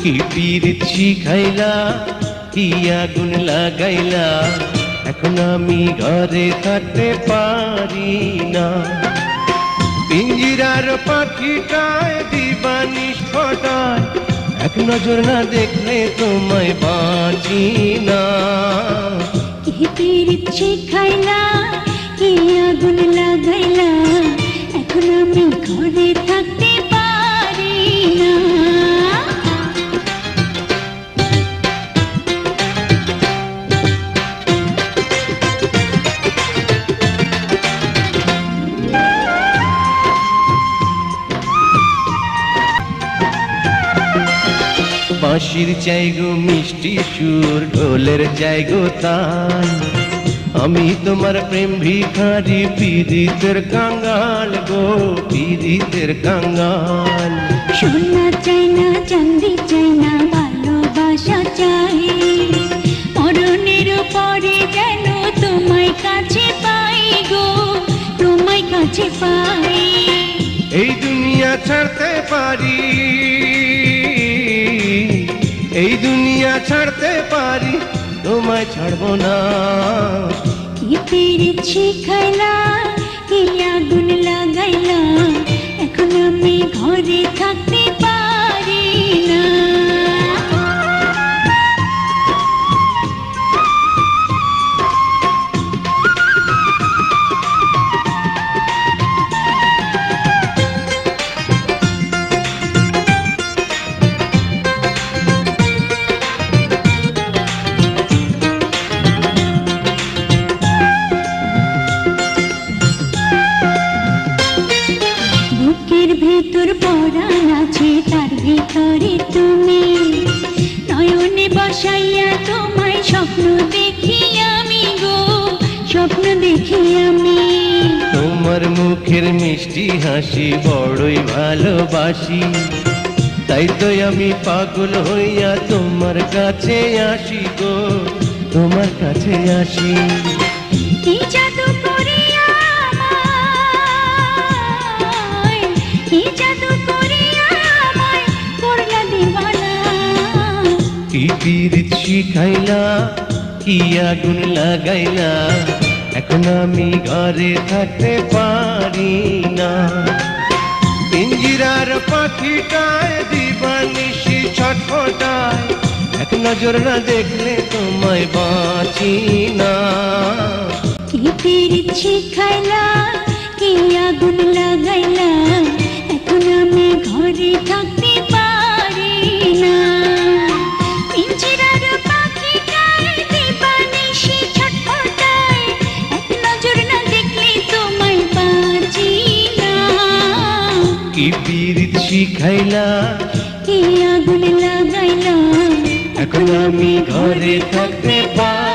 কি পীড়িত শিখাইলা, কি আগুন লাগাইলা, এখন আমি ঘরে থাকতে পারি না। পিঞ্জিরার পাখিটায় দিবানিশ ফটায়, এক নজর না দেখলে তোমায় বাঁচি না। কি পীড়িত শিখাইলা, কি আগুন লাগাইলা, এখন আমি ঘরে থাকতে পারি না। বাঁশির চাইগো মিষ্টি সুর, ঢোলের চাইগো তাল, আমি তোমার প্রেম ভিখারি, পীড়িতের কাঙ্গাল গো, পীড়িতের কাঙ্গাল। সোনা চাই না, চাঁদি চাই না, ভালোবাসা চাই, মরণের পরে যেন তোমায় কাছে পাই গো, তোমায় কাছে পাই। এই দুনিয়া ছাড়তে পারি, এই দুনিয়া ছাড়তে পারি, তোমায় ছাড়বো না। কি পীড়িত শিখাইলা, কি আগুন লাগাইলা, এখন আমি ঘরে থাকতে পারি না। বুকের ভেতর পরাণ আছে, তার ভিতরে তুমি, নয়নে বসাইয়া তোমায় স্বপ্ন দেখি আমি গো, স্বপ্ন দেখি আমি। তোমার মুখের মিষ্টি হাসি বড়ই ভালোবাসি, তাই তো আমি পাগল হইয়া তোমার কাছে আসি গো, তোমার কাছে আসি। কি জাদু করিয়া আমায়, কি জাদু করিয়া আমায় করলা দিওয়ানা। কি পীড়িত শিখাইলা, কি আগুন লাগাইলা, এখন আমি ঘরে থাকতে পারি না। পিঞ্জিরার পাখিটায় দিবানিশি ছটফটায়, এক নজর না দেখলে তোমায় বাঁচি না। কি পীড়িত শিখাইলা, কি আগুন লাগাইলা, এখন আমি ঘরে থাকতে পারি না। পিঞ্জিরার পাখিটায় দিবানিশি ছটফটায়, এক নজর না দেখলে তোমায় বাঁচি না। কি পীড়িত শিখাইলা, কি আগুন লাগাইলা, এখন আমি ঘরে থাকতে পারি